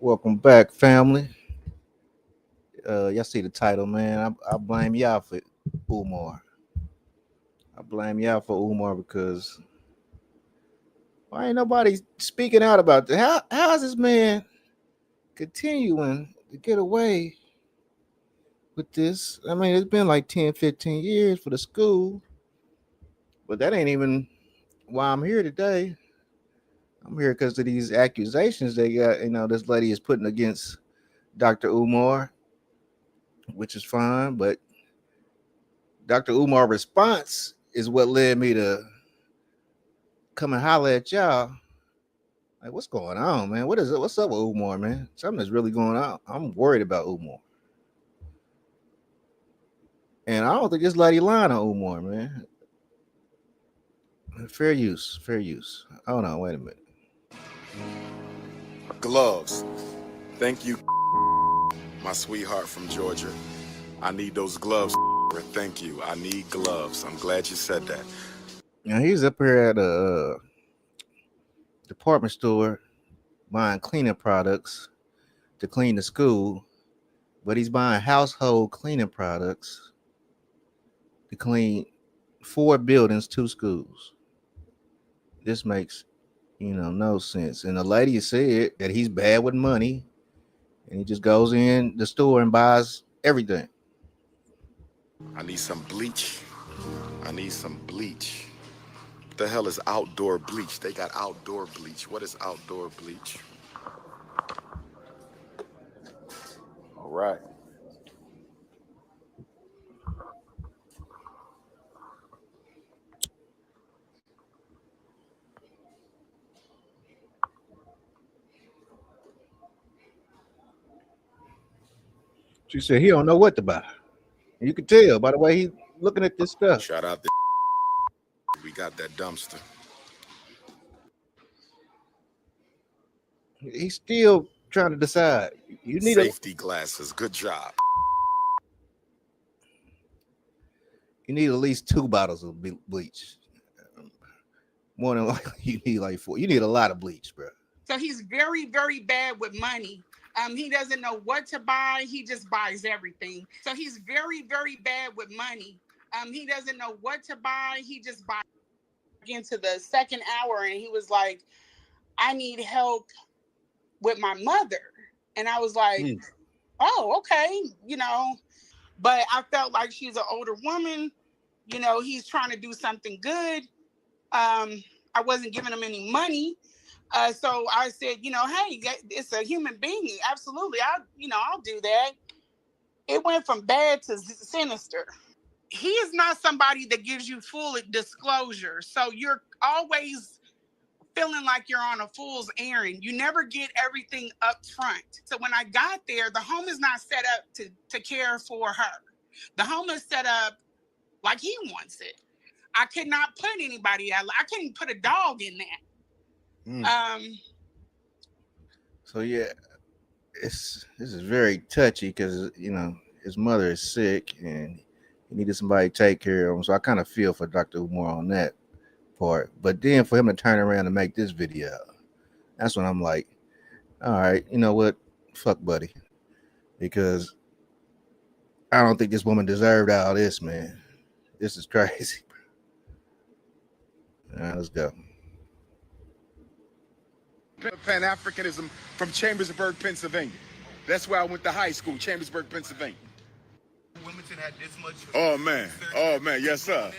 Welcome back, family. Y'all see the title, man. I blame y'all for Umar. I blame y'all for Umar because why ain't nobody speaking out about this? How is this man continuing to get away with this? I mean, it's been like 10, 15 years for the school, but that ain't even why I'm here today. I'm here because of these accusations they got, this lady is putting against Dr. Umar, which is fine, but Dr. Umar's response is what led me to come and holler at y'all. Like, what's going on, man? What is it? What's up with Umar, man? Something is really going on. I'm worried about Umar. And I don't think this lady lying on Umar, man. Fair use, fair use. Hold on, wait a minute. Gloves. Thank you, my sweetheart from Georgia. I need those gloves. Thank you. I need gloves. I'm glad you said that. Now he's up here at a department store buying cleaning products to clean the school, but he's buying household cleaning products to clean 4 buildings, 2 schools. This makes no sense. And the lady said that he's bad with money and he just goes in the store and buys everything. I need some bleach. I need some bleach. What the hell is outdoor bleach? They got outdoor bleach. What is outdoor bleach? All right. She said he don't know what to buy. You can tell by the way he looking at this stuff. Shout out to we got that dumpster. He's still trying to decide. You need a Safety glasses. Good job. you need at least 2 bottles of bleach. More than likely, you need like 4. You need a lot of bleach, bro. So he's very, very bad with money. He doesn't know what to buy. He just buys everything. So he's very, very bad with money. He doesn't know what to buy. He just buys. Into the second hour, and he was like, "I need help with my mother," and I was like, "Oh, okay, But I felt like she's an older woman. He's trying to do something good. I wasn't giving him any money. So I said, hey, it's a human being. Absolutely. I'll do that. It went from bad to sinister. He is not somebody that gives you full disclosure. So you're always feeling like you're on a fool's errand. You never get everything up front. So when I got there, the home is not set up to care for her. The home is set up like he wants it. I could not put anybody out. I couldn't put a dog in that. So yeah, this is very touchy because his mother is sick and he needed somebody to take care of him. So I kind of feel for Dr. Umar on that part. But then for him to turn around and make this video, that's when I'm like, all right, you know what? Fuck buddy. Because I don't think this woman deserved all this, man. This is crazy. All right, let's go. Pan-Africanism from Chambersburg, Pennsylvania. That's where I went to high school, Chambersburg, Pennsylvania. Wilmington had this much. Oh man, yes sir.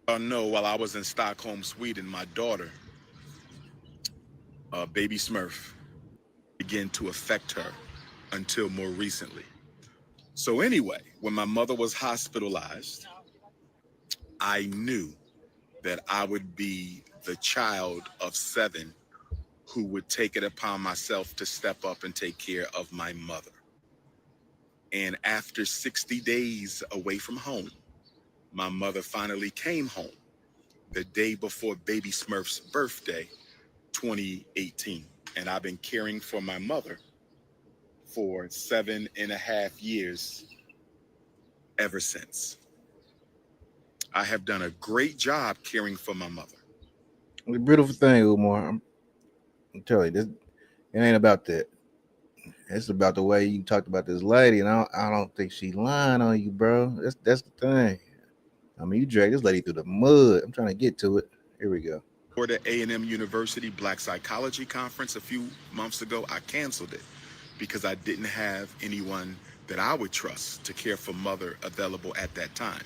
No, while I was in Stockholm, Sweden, my daughter, baby Smurf, began to affect her until more recently. So anyway, when my mother was hospitalized, I knew that I would be the child of 7 who would take it upon myself to step up and take care of my mother. And after 60 days away from home, my mother finally came home the day before baby Smurf's birthday, 2018. And I've been caring for my mother for 7.5 years ever since. I have done a great job caring for my mother. The beautiful thing, Umar, I'm telling you, this it ain't about that. It's about the way you talked about this lady, and I don't think she lying on you, bro. That's the thing. I mean, you dragged this lady through the mud. I'm trying to get to it. Here we go. For the A&M University Black Psychology Conference a few months ago, I canceled it because I didn't have anyone that I would trust to care for mother available at that time.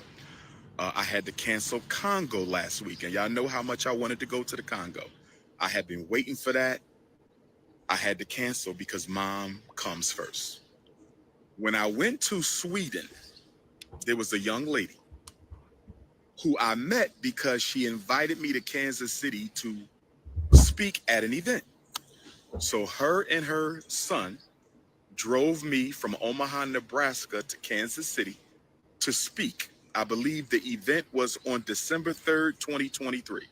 I had to cancel Congo last week, and y'all know how much I wanted to go to the Congo. I had been waiting for that. I had to cancel because mom comes first. When I went to Sweden, there was a young lady who I met because she invited me to Kansas City to speak at an event. So her and her son drove me from Omaha, Nebraska to Kansas City to speak. I believe the event was on December 3rd, 2023.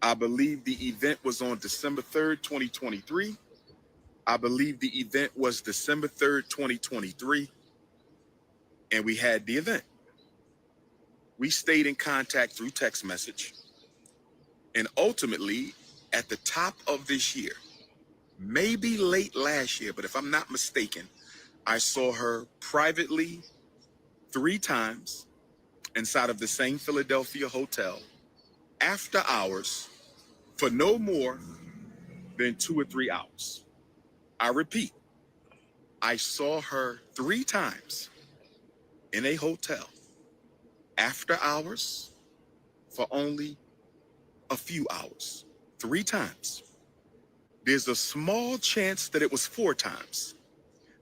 I believe the event was on December 3rd, 2023. I believe the event was December 3rd, 2023. And we had the event. We stayed in contact through text message. And ultimately, at the top of this year, maybe late last year, but if I'm not mistaken, I saw her privately 3 times inside of the same Philadelphia hotel after hours for no more than 2 or 3 hours. I repeat, I saw her 3 times in a hotel after hours for only a few hours. 3 times. There's a small chance that it was 4 times.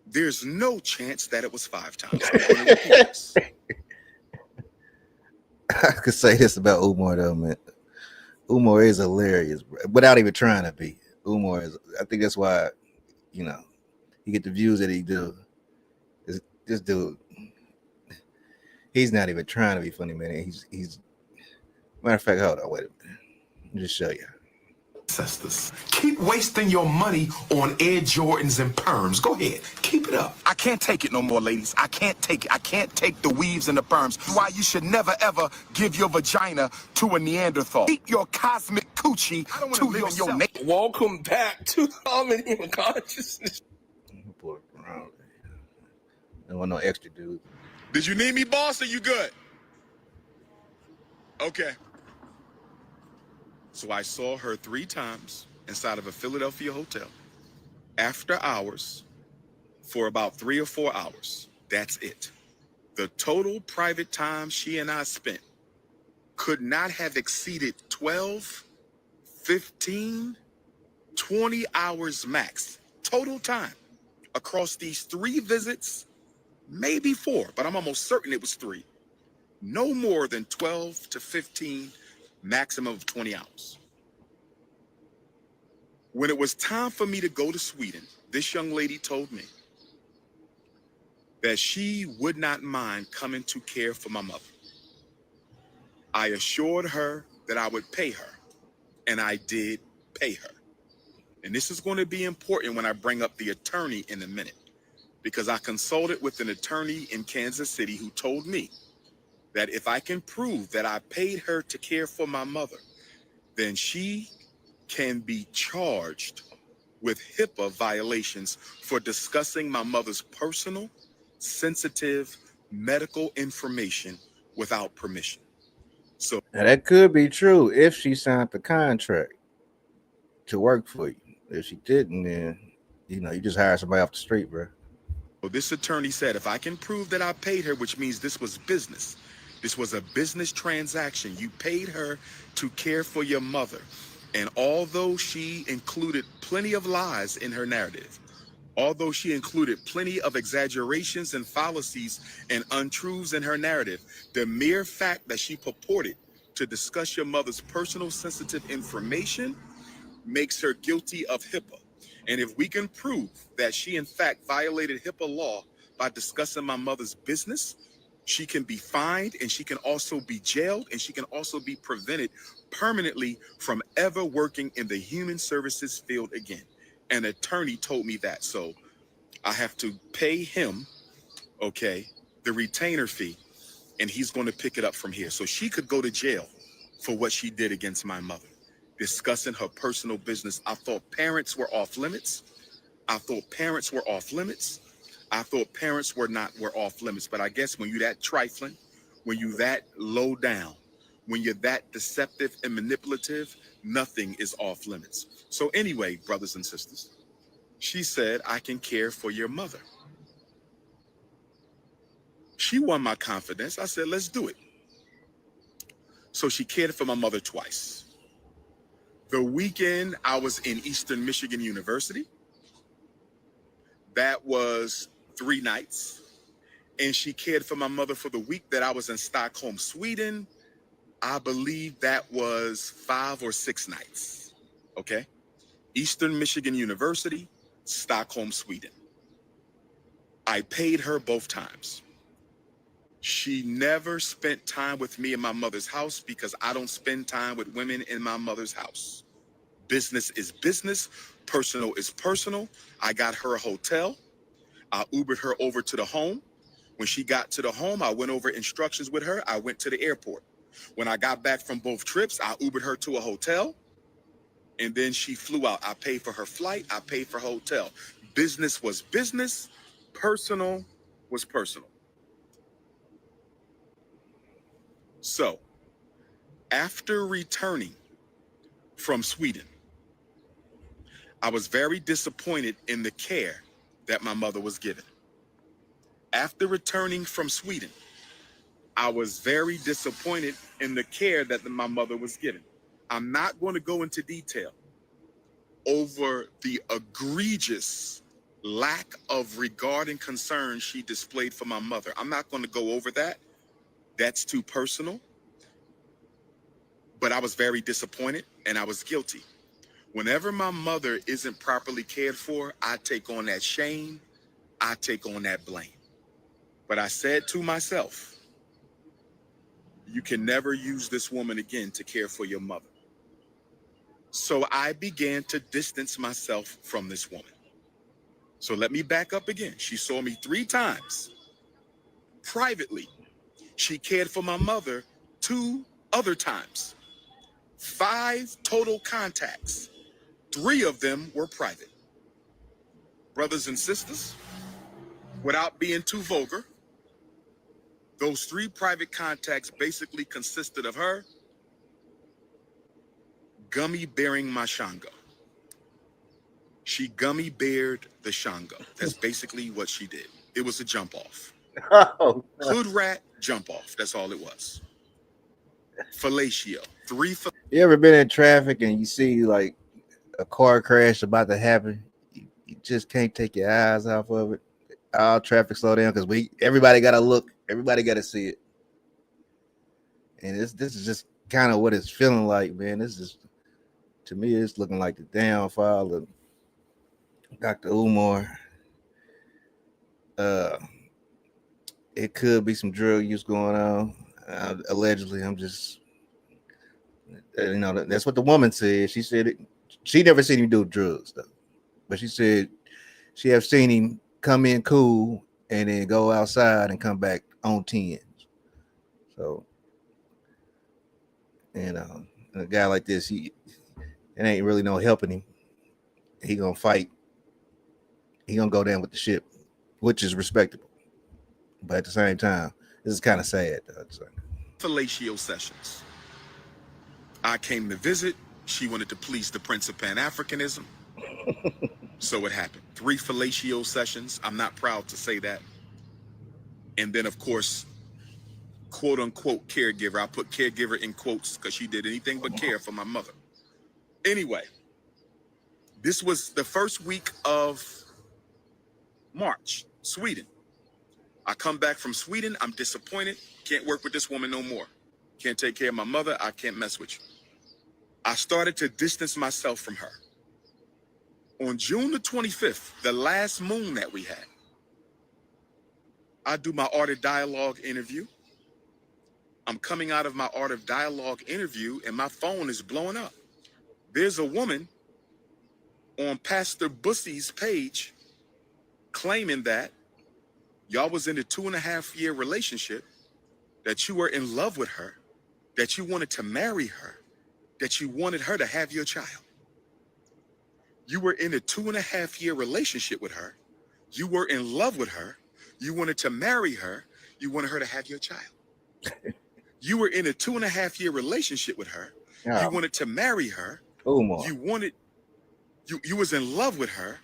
There's no chance that it was 5 times. I'm going to repeat this. I could say this about Umar though, man. Umar is hilarious, bro, without even trying to be. Umar is. I think that's why, you know, he get the views that he do. This dude, he's not even trying to be funny, man. He's. Matter of fact, hold on, wait a minute. Let me just show you. Ancestors. Keep wasting your money on Air Jordans and perms. Go ahead, keep it up. I can't take it no more, ladies. I can't take it. I can't take the weaves and the perms. Why you should never ever give your vagina to a Neanderthal. Keep your cosmic coochie to your nature. Welcome back to Harmony and Consciousness. Pull it around. There wasn't no extra dude. Did you need me, boss, or you good? Okay. So I saw her 3 times inside of a Philadelphia hotel after hours for about 3 or 4 hours. That's it. The total private time she and I spent could not have exceeded 12, 15, 20 hours max. Total time across these 3 visits, maybe 4, but I'm almost certain it was 3. No more than 12 to 15, maximum of 20 hours. When it was time for me to go to Sweden, this young lady told me that she would not mind coming to care for my mother. I assured her that I would pay her, and I did pay her. And this is going to be important when I bring up the attorney in a minute, because I consulted with an attorney in Kansas City who told me that if I can prove that I paid her to care for my mother, then she can be charged with HIPAA violations for discussing my mother's personal, sensitive medical information without permission. So Now that could be true if she signed the contract to work for you. If she didn't, then you just hire somebody off the street, bro. this attorney said if I can prove that I paid her, which means this was business. This was a business transaction. You paid her to care for your mother. And although she included plenty of lies in her narrative, although she included plenty of exaggerations and fallacies and untruths in her narrative, the mere fact that she purported to discuss your mother's personal sensitive information makes her guilty of HIPAA. And if we can prove that she in fact violated HIPAA law by discussing my mother's business, she can be fined, and she can also be jailed, and she can also be prevented permanently from ever working in the human services field again. An attorney told me that. So I have to pay him, the retainer fee, and he's going to pick it up from here. So she could go to jail for what she did against my mother, discussing her personal business. I thought parents were off limits. I thought parents were off limits. I thought parents were off limits. But I guess when you that trifling, when you that low down, when you're that deceptive and manipulative, nothing is off limits. So anyway, brothers and sisters, she said, I can care for your mother. She won my confidence. I said, let's do it. So she cared for my mother twice. The weekend I was in Eastern Michigan University, that was 3 nights. And she cared for my mother for the week that I was in Stockholm, Sweden. I believe that was 5 or 6 nights. Okay. Eastern Michigan University, Stockholm, Sweden. I paid her both times. She never spent time with me in my mother's house because I don't spend time with women in my mother's house. Business is business. Personal is personal. I got her a hotel. I Ubered her over to the home. When she got to the home, I went over instructions with her. I went to the airport. When I got back from both trips, I Ubered her to a hotel. And then she flew out. I paid for her flight. I paid for her hotel. Business was business. Personal was personal. So, after returning from Sweden, I was very disappointed in the care that my mother was given. After returning from Sweden, I was very disappointed in the care that my mother was given. I'm not going to go into detail over the egregious lack of regard and concern she displayed for my mother. I'm not going to go over that. That's too personal. But I was very disappointed and I was guilty. Whenever my mother isn't properly cared for, I take on that shame. I take on that blame. But I said to myself, you can never use this woman again to care for your mother. So I began to distance myself from this woman. So let me back up again. She saw me 3 times. Privately, she cared for my mother 2 other times. 5 total contacts. 3 of them were private. Brothers and sisters, without being too vulgar, those 3 private contacts basically consisted of her gummy bearing my Shango. She gummy beared the Shango. That's basically what she did. It was a jump off. Oh, Hood rat jump off. That's all it was. Fellatio. 3. you ever been in traffic and you see like a car crash about to happen? You just can't take your eyes off of it. All traffic slow down because everybody got to look. Everybody got to see it. And this is just kind of what it's feeling like, man. This is, to me, it's looking like the downfall of Dr. Umar. It could be some drug use going on. Allegedly, I'm just, that's what the woman said. She said she never seen him do drugs though, but she said she have seen him come in cool and then go outside and come back on 10s. So, a guy like this, it ain't really no helping him. He gonna fight. He gonna go down with the ship, which is respectable. But at the same time, this is kind of sad. Fellatio sessions. I came to visit. She wanted to please the Prince of Pan-Africanism. So it happened. 3 fellatio sessions. I'm not proud to say that. And then, of course, quote unquote caregiver. I put caregiver in quotes because she did anything but care for my mother. Anyway, this was the first week of March, Sweden. I come back from Sweden. I'm disappointed. Can't work with this woman no more. Can't take care of my mother. I can't mess with you. I started to distance myself from her. On June the 25th, the last moon that we had, I do my Art of Dialogue interview. I'm coming out of my Art of Dialogue interview and my phone is blowing up. There's a woman on Pastor Bussy's page claiming that y'all was in a 2.5-year relationship, that you were in love with her, that you wanted to marry her, that you wanted her to have your child. You were in a 2.5-year relationship with her. You were in love with her. You wanted to marry her. You wanted her to have your child. You were in a 2.5-year relationship with her. Yeah. You wanted to marry her. Umar. You was in love with her,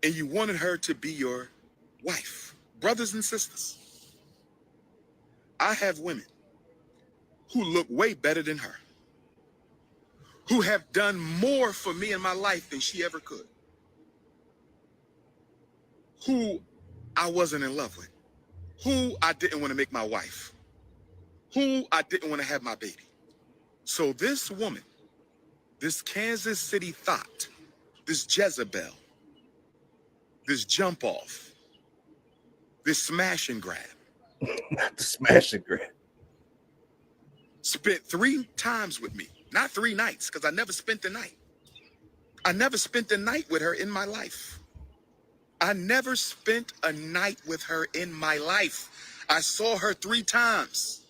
and you wanted her to be your wife. Brothers and sisters, I have women who look way better than her, who have done more for me in my life than she ever could, who I wasn't in love with, who I didn't want to make my wife, who I didn't want to have my baby. So this woman, this Kansas City thought, this Jezebel, this jump off, this smash and grab, The smash and grab. spent 3 times with me, not 3 nights, because I never spent the night. I never spent the night with her in my life. I never spent a night with her in my life. I saw her 3 times.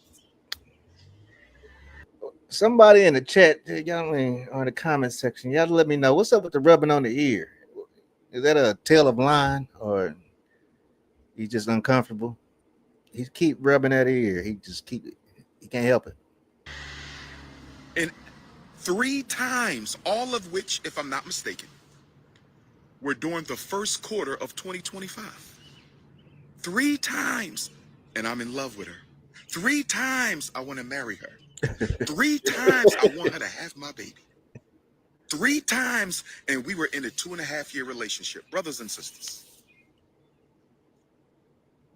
Somebody in the chat, y'all, or in the comment section, y'all let me know what's up with the rubbing on the ear. Is that a tale of line, or he's just uncomfortable? He keep rubbing that ear. He can't help it. And 3 times, all of which, if I'm not mistaken, were during the first quarter of 2025. 3 times, and I'm in love with her. 3 times, I want to marry her. 3 times, I want her to have my baby. 3 times, and we were in a 2.5-year relationship. Brothers and sisters.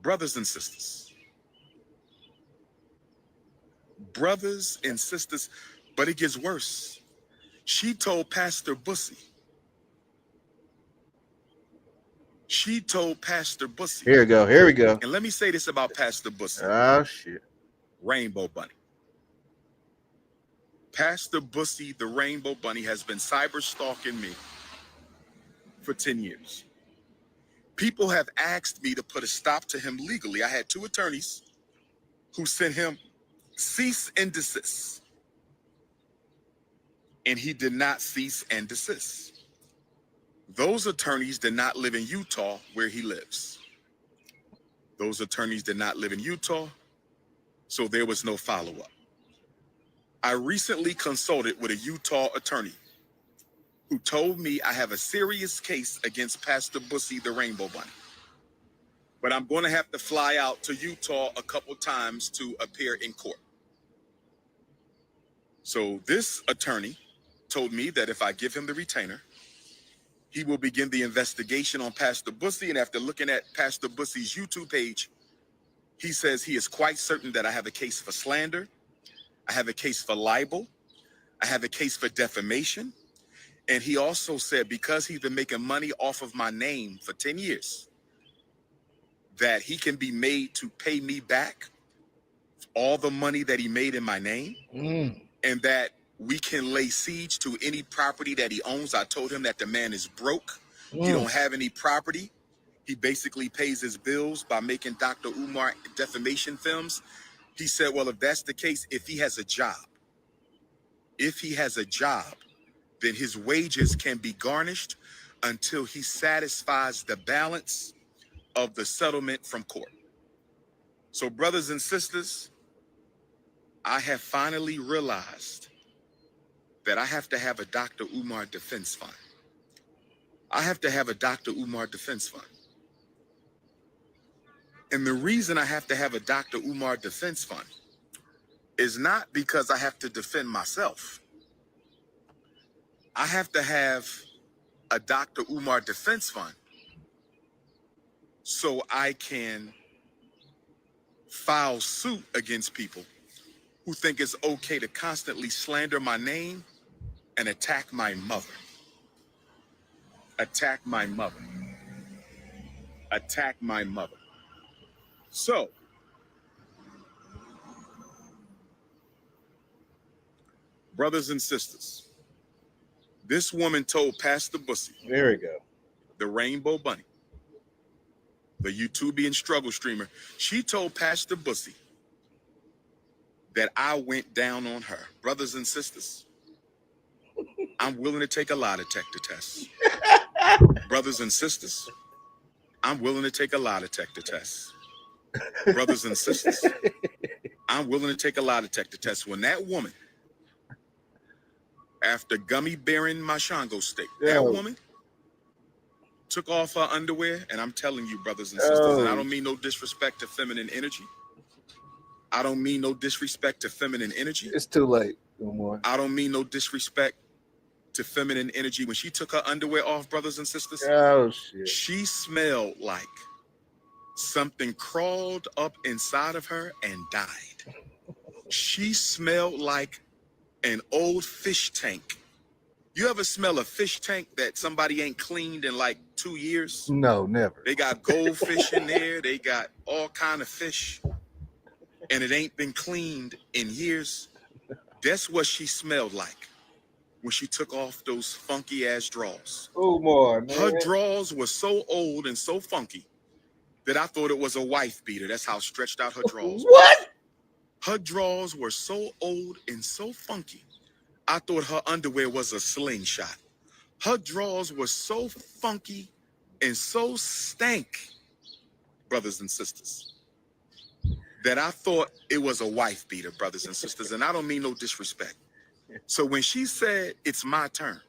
Brothers and sisters. Brothers and sisters. But it gets worse. She told Pastor Bussy. Here we go. Here we go. And let me say this about Pastor Bussy. Oh, shit. Rainbow Bunny. Pastor Bussy, the Rainbow Bunny, has been cyber stalking me for 10 years. People have asked me to put a stop to him legally. I had 2 attorneys who sent him cease and desist. And he did not cease and desist. Those attorneys did not live in Utah where he lives. Those attorneys did not live in Utah, so there was no follow-up. I recently consulted with a Utah attorney who told me I have a serious case against Pastor Bussy, the Rainbow Bunny. But I'm going to have to fly out to Utah a couple times to appear in court. So this attorney told me that if I give him the retainer, he will begin the investigation on Pastor Bussy. And after looking at Pastor Bussy's YouTube page, he says he is quite certain that I have a case for slander. I have a case for libel. I have a case for defamation. And he also said, because he's been making money off of my name for 10 years, that he can be made to pay me back all the money that he made in my name, and that we can lay siege to any property that he owns. I told him that the man is broke. He don't have any property. He basically pays his bills by making Dr. Umar defamation films. He said, well, if that's the case, if he has a job, then his wages can be garnished until he satisfies the balance of the settlement from court. So, brothers and sisters, I have finally realized that I have to have a Dr. Umar defense fund. I have to have a Dr. Umar defense fund. And the reason I have to have a Dr. Umar defense fund is not because I have to defend myself. I have to have a Dr. Umar defense fund so I can file suit against people who think it's okay to constantly slander my name and attack my mother. Attack my mother. Attack my mother. So, brothers and sisters, this woman told Pastor Bussy, There we go, the Rainbow Bunny, the YouTubian struggle streamer, she told Pastor Bussy that I went down on her. Brothers and sisters, I'm willing to take a lie detector test. Brothers and sisters, I'm willing to take a lie detector test. Brothers and sisters, I'm willing to take a lie detector test. When that woman, after gummy bearing my Shango stick, that woman took off her underwear, and I'm telling you, brothers and sisters, and I don't mean no disrespect to feminine energy. I don't mean no disrespect to feminine energy. It's too late, Umar. I don't mean no disrespect to feminine energy. When she took her underwear off, brothers and sisters, Oh shit. she smelled like something crawled up inside of her and died. She smelled like an old fish tank. You ever smell a fish tank that somebody ain't cleaned in like 2 years? No, never. They got goldfish in there. They got all kind of fish, and it ain't been cleaned in years. That's what she smelled like when she took off those funky ass drawers. Umar, man. Her drawers were so old and so funky that I thought it was a wife beater. That's how stretched out her drawers. What? Her drawers were so old and so funky, I thought her underwear was a slingshot. Her drawers were so funky and so stank, brothers and sisters, that I thought it was a wife beater, brothers and sisters. And I don't mean no disrespect. So when she said, it's my turn,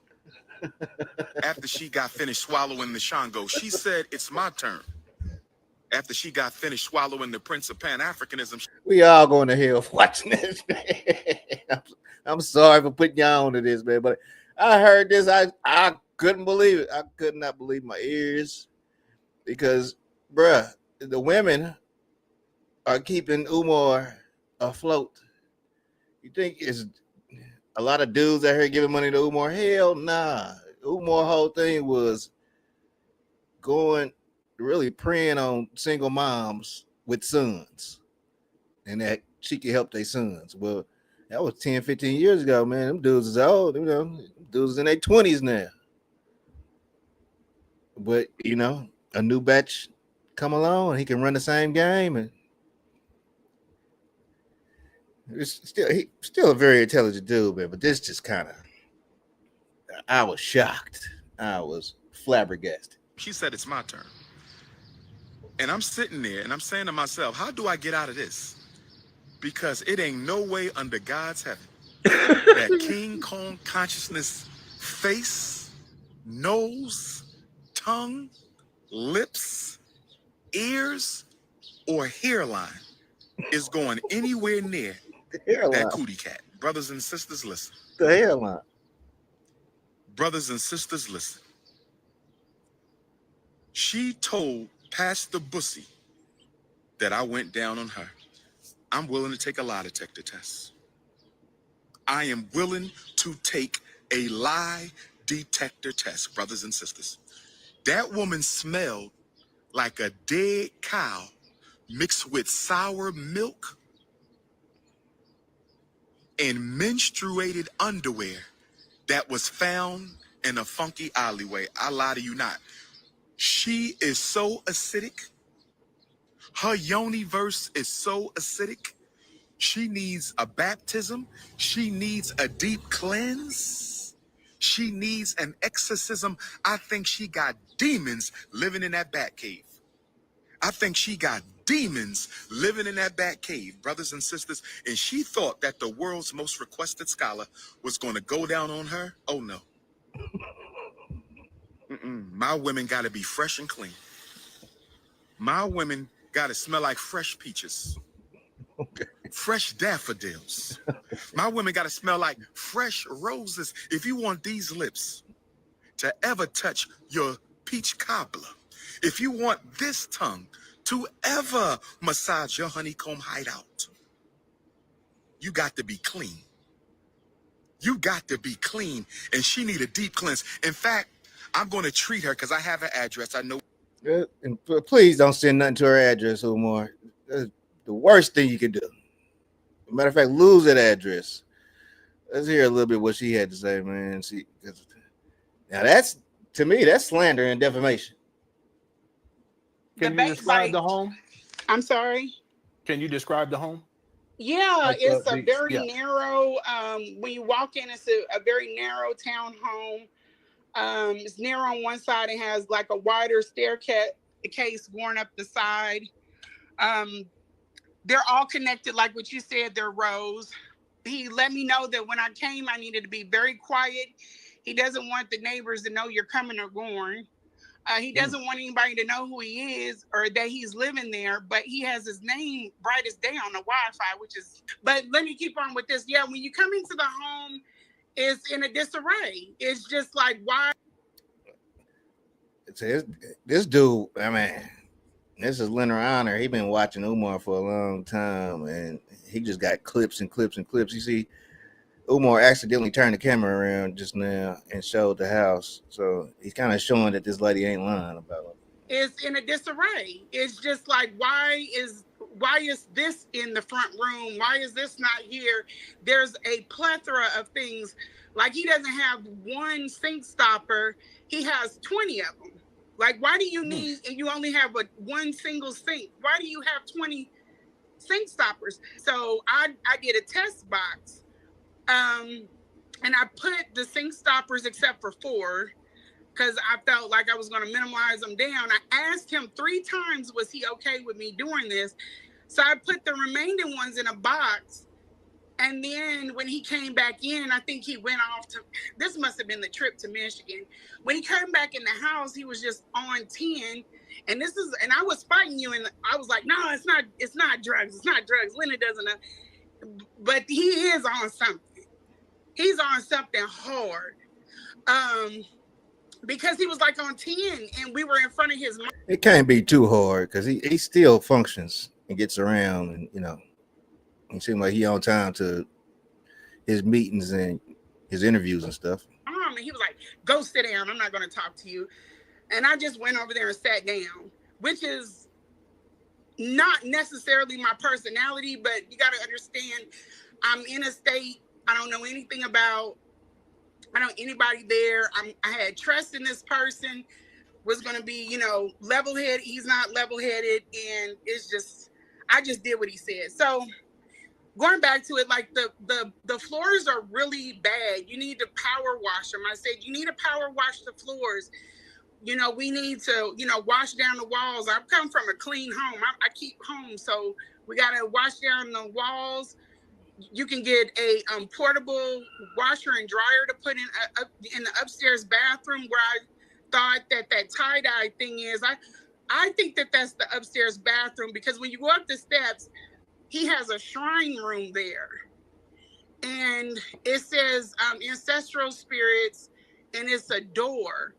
after she got finished swallowing the Shango, she said, it's my turn. After she got finished swallowing the Prince of Pan-Africanism. We all going to hell watching this, man. I'm sorry for putting y'all onto this, man, but I heard this. I couldn't believe it. I could not believe my ears because, bruh, the women are keeping Umar afloat. You think it's a lot of dudes out here giving money to Umar? Hell nah. Umar's whole thing was going really preying on single moms with sons and that she could help their sons. Well, that was 10, 15 years ago, man. Them dudes is old, you know, dudes is in their 20s now. But, you know, a new batch come along and he can run the same game, and he's still a very intelligent dude, man. But this just kind of, I was shocked. I was flabbergasted. She said, it's my turn. And I'm sitting there and I'm saying to myself, how do I get out of this? Because it ain't no way under God's heaven that King Kong consciousness face, nose, tongue, lips, ears, or hairline is going anywhere near that cootie cat. Brothers and sisters, listen. The hairline. Brothers and sisters, listen. She told Pastor Bussy that I went down on her. I'm willing to take a lie detector test. I am willing to take a lie detector test, brothers and sisters. That woman smelled like a dead cow mixed with sour milk and menstruated underwear that was found in a funky alleyway. I lie to you not. She is so acidic. Her yoni verse is so acidic. She needs a baptism. She needs a deep cleanse. She needs an exorcism. I think she got demons living in that bat cave. I think she got demons living in that bat cave, brothers and sisters. And she thought that the world's most requested scholar was going to go down on her. Oh, no. My women got to be fresh and clean. My women got to smell like fresh peaches. Okay. Fresh daffodils. My women got to smell like fresh roses. If you want these lips to ever touch your peach cobbler, if you want this tongue to ever massage your honeycomb hideout, you got to be clean. You got to be clean, and she need a deep cleanse. In fact, I'm going to treat her because I have her address. I know. And please don't send nothing to her address, Umar. That's the worst thing you can do. Matter of fact, lose that address. Let's hear a little bit what she had to say, man. Now that's, to me, that's slander and defamation. Can you describe the home? I'm sorry. Can you describe the home? Yeah, Like it's a these, very yeah. narrow. When you walk in, it's a very narrow townhome. It's narrow on one side. It has like a wider staircase case going up the side. Um, they're all connected, like what you said. They're rows. He let me know that when I came, I needed to be very quiet. He doesn't want the neighbors to know you're coming or going. He doesn't want anybody to know who he is or that he's living there, but he has his name bright as day on the Wi-Fi, which is. But let me keep on with this. Yeah, when you come into the home, it's in a disarray. It's just like why. It's this dude. I mean, this is Leonard Honor. He been watching Umar for a long time, and he just got clips and clips and clips. You see, Umar accidentally turned the camera around just now and showed the house, so he's kind of showing that this lady ain't lying about it. Is in a disarray. It's just like why is this in the front room? Why is this not here? There's a plethora of things. Like he doesn't have one sink stopper. He has 20 of them. Like why do you need and you only have one single sink? Why do you have 20 sink stoppers? So I did a test box. And I put the sink stoppers except for 4 because I felt like I was going to minimize them down. I asked him 3 times, was he okay with me doing this? So I put the remaining ones in a box. And then when he came back in, I think he went off to, this must have been the trip to Michigan. When he came back in the house, he was just on 10. And I was fighting you. And I was like, no, it's not drugs. It's not drugs. Linda doesn't know. But he is on something. He's on something hard. Because he was like on 10 and we were in front of his mom. It can't be too hard because he still functions and gets around, and he seems like he on time to his meetings and his interviews and stuff. And he was like, go sit down. I'm not going to talk to you. And I just went over there and sat down, which is not necessarily my personality, but you got to understand I'm in a state I don't know anything about. I don't know anybody there. I had trust in this person, was going to be, level-headed. He's not level-headed. And it's just, I just did what he said. So going back to it, like the floors are really bad. You need to power wash them. I said, you need to power wash the floors. We need to, wash down the walls. I've come from a clean home. I keep home. So we got to wash down the walls. You can get a portable washer and dryer to put in the upstairs bathroom where I thought that tie-dye thing is. I think that that's the upstairs bathroom because when you go up the steps, he has a shrine room there. And it says ancestral spirits and it's a door.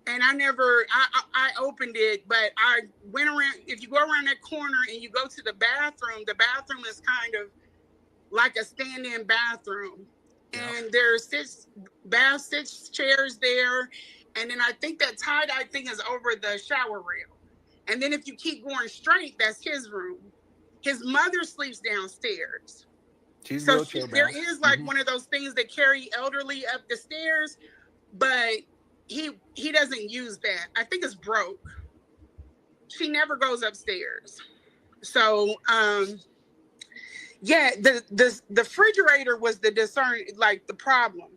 And I opened it, but I went around. If you go around that corner and you go to the bathroom is kind of like a stand-in bathroom. And there's 6 chairs there. And then I think that tie-dye thing is over the shower rail. And then if you keep going straight, that's his room. His mother sleeps downstairs. So there is like one of those things that carry elderly up the stairs, but he doesn't use that. I think it's broke. She never goes upstairs. So, yeah, the refrigerator was the problem.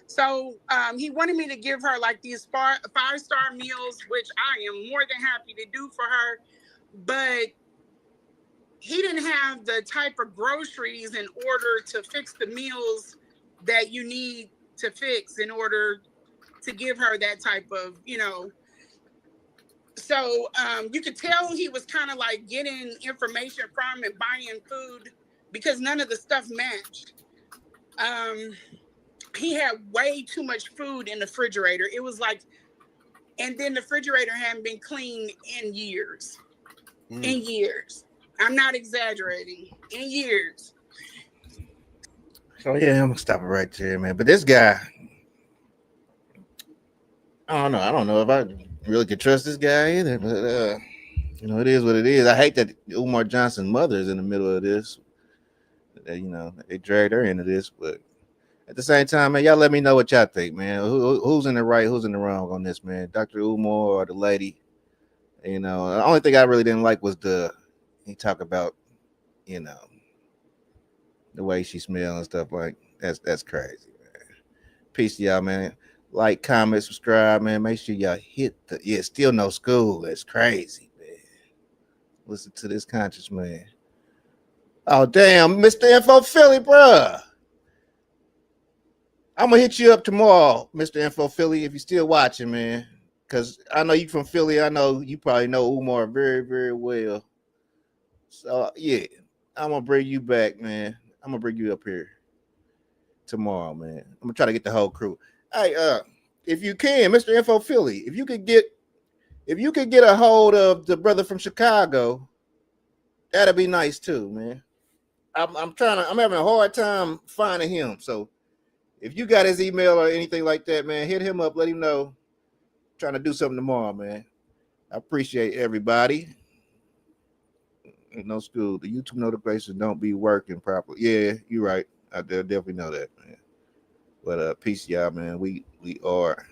So he wanted me to give her like these 5-star meals, which I am more than happy to do for her. But he didn't have the type of groceries in order to fix the meals that you need to fix in order to give her that type of, So you could tell he was kind of like getting information from and buying food because none of the stuff matched. He had way too much food in the refrigerator. It was like, and then the refrigerator hadn't been cleaned in years. In years. I'm not exaggerating. In years. So yeah, I'm gonna stop it right there, man. But this guy, I don't know if I really could trust this guy either. But it is what it is. I hate that Umar Johnson's mother is in the middle of this. They dragged her into this, but at the same time, man, y'all let me know what y'all think, man. Who's in the right, who's in the wrong on this, man? Dr. Umar or the lady? The only thing I really didn't like was he talked about, The way she smells and stuff like that's crazy, man. Peace to y'all, man. Like, comment, subscribe, man. Make sure y'all hit the still no school. That's crazy, man. Listen to this conscious man. Oh damn, Mr. Info Philly, bruh. I'm gonna hit you up tomorrow, Mr. Info Philly, if you're still watching, man. Cause I know you from Philly. I know you probably know Umar very, very well. So yeah, I'm gonna bring you back, man. I'm gonna bring you up here tomorrow, man. I'm gonna try to get the whole crew. Hey, if you can, Mr. Info Philly, if you could get a hold of the brother from Chicago, that'd be nice too, man. I'm having a hard time finding him. So if you got his email or anything like that, man, hit him up. Let him know. I'm trying to do something tomorrow, man. I appreciate everybody. Ain't no school. The YouTube notifications don't be working properly. Yeah, you're right. I definitely know that, man. But peace, y'all, man. We are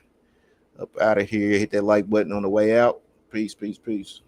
up out of here. Hit that like button on the way out. Peace, peace, peace.